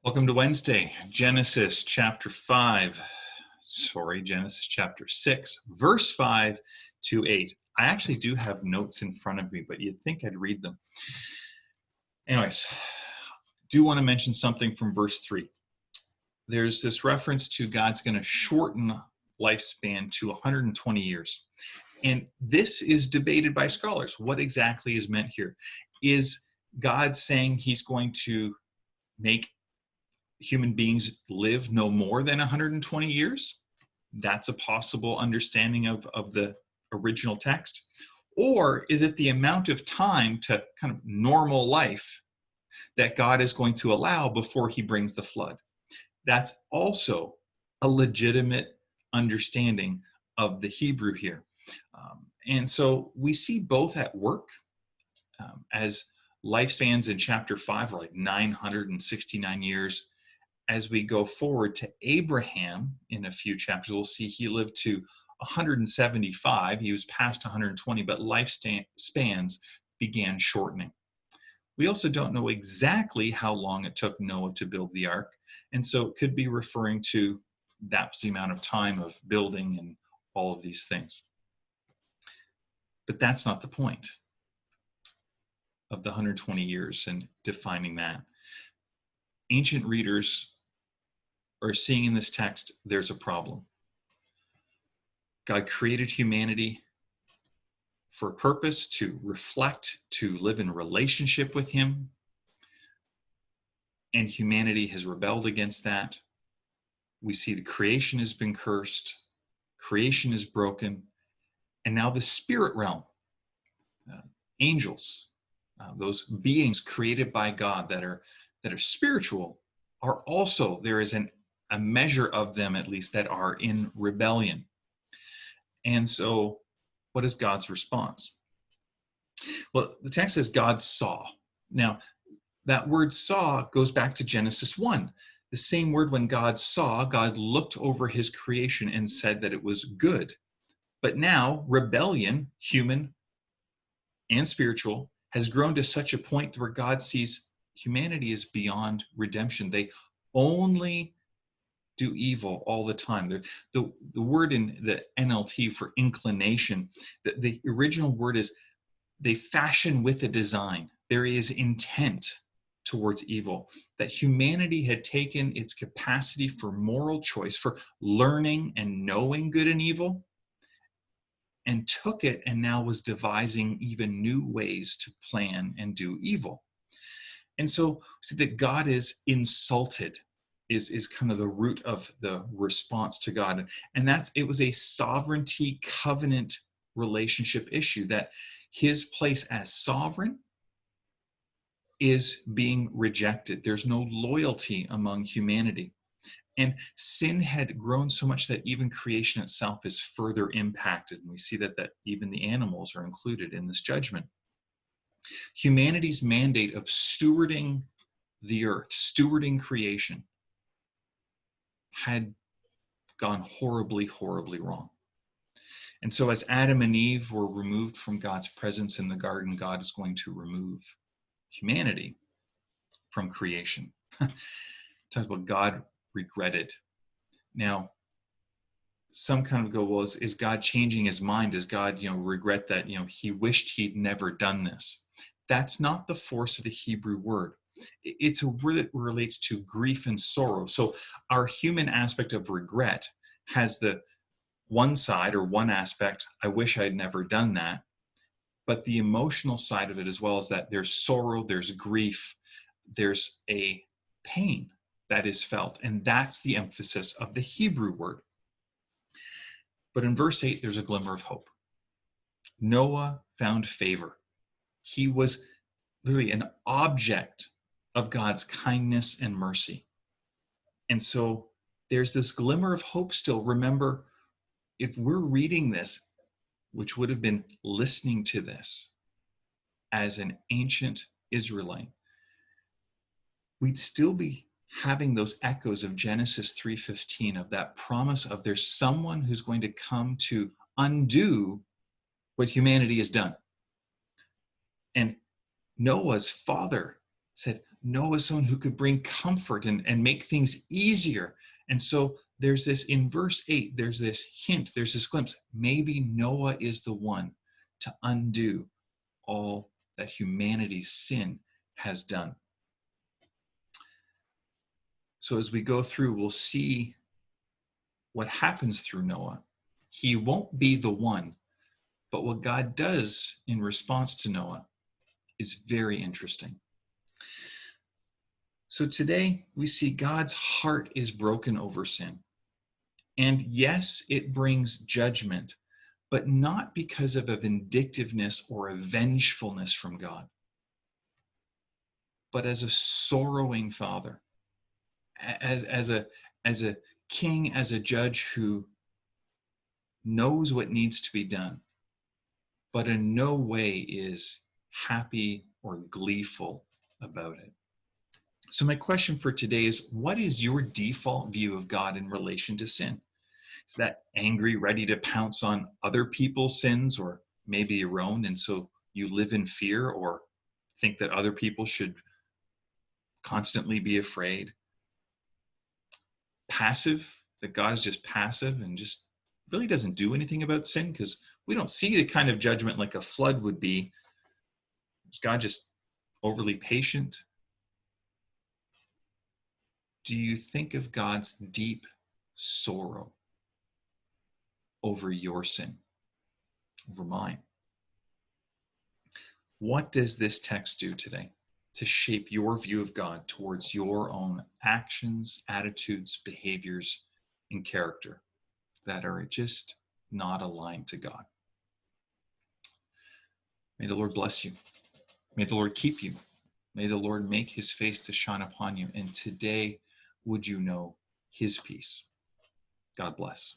Welcome to Wednesday, Genesis chapter 6, verse 5 to 8. I actually do have notes in front of me, but you'd think I'd read them. Anyways, do want to mention something from verse 3. There's this reference to God's going to shorten lifespan to 120 years. And this is debated by scholars. What exactly is meant here? Is God saying he's going to make human beings live no more than 120 years? That's a possible understanding of the original text. Or is it the amount of time to kind of normal life that God is going to allow before he brings the flood? That's also a legitimate understanding of the Hebrew here. And so we see both at work as lifespans in chapter 5 are like 969 years. As we go forward to Abraham in a few chapters, we'll see he lived to 175. He was past 120, but lifespans began shortening. We also don't know exactly how long it took Noah to build the ark, and so it could be referring to that's the amount of time of building and all of these things. But that's not the point of the 120 years and defining that. Ancient readers are seeing in this text there's a problem. God created humanity for a purpose, to reflect, to live in relationship with him. And humanity has rebelled against that. We see the creation has been cursed, creation is broken, and now the spirit realm, angels, those beings created by God that are spiritual, are also, there is a measure of them at least that are in rebellion. And so what is God's response? Well, the text says God saw. Now, that word saw goes back to Genesis 1. The same word, when God saw, God looked over his creation and said that it was good. But now rebellion, human and spiritual, has grown to such a point where God sees humanity is beyond redemption. They only do evil all the time. The word in the NLT for inclination, the original word is they fashion with a design. There is intent towards evil. That humanity had taken its capacity for moral choice, for learning and knowing good and evil, and took it and now was devising even new ways to plan and do evil. And so see that God is insulted is kind of the root of the response to God. And it was a sovereignty covenant relationship issue, that his place as sovereign is being rejected. There's no loyalty among humanity. And sin had grown so much that even creation itself is further impacted. And we see that even the animals are included in this judgment. Humanity's mandate of stewarding the earth, stewarding creation, had gone horribly, horribly wrong. And so as Adam and Eve were removed from God's presence in the garden, God is going to remove humanity from creation. Talks about God regretted. Now, some kind of go, well, is God changing his mind? Does God, regret that, he wished he'd never done this? That's not the force of the Hebrew word. It's a word that relates to grief and sorrow. So our human aspect of regret has the one side or one aspect, I wish I'd never done that. But the emotional side of it as well is that there's sorrow, there's grief, there's a pain that is felt. And that's the emphasis of the Hebrew word. But in verse 8, there's a glimmer of hope. Noah found favor. He was literally an object of God's kindness and mercy. And so there's this glimmer of hope still. Remember, if we're reading this, which would have been listening to this as an ancient Israelite, we'd still be having those echoes of Genesis 3:15, of that promise of there's someone who's going to come to undo what humanity has done. And Noah's father said, Noah's someone who could bring comfort and make things easier. And so there's this, in verse 8, there's this hint, there's this glimpse. Maybe Noah is the one to undo all that humanity's sin has done. So as we go through, we'll see what happens through Noah. He won't be the one, but what God does in response to Noah is very interesting. So today we see God's heart is broken over sin. And yes, it brings judgment, but not because of a vindictiveness or a vengefulness from God, but as a sorrowing father, as a king, as a judge who knows what needs to be done, but in no way is happy or gleeful about it. So my question for today is, what is your default view of God in relation to sin? Is that angry, ready to pounce on other people's sins or maybe your own, and so you live in fear or think that other people should constantly be afraid? Passive, that God is just passive and just really doesn't do anything about sin, because we don't see the kind of judgment like a flood would be. Is God just overly patient? Do you think of God's deep sorrow over your sin, over mine? What does this text do today to shape your view of God towards your own actions, attitudes, behaviors, and character that are just not aligned to God? May the Lord bless you. May the Lord keep you. May the Lord make his face to shine upon you. And today, would you know his peace? God bless.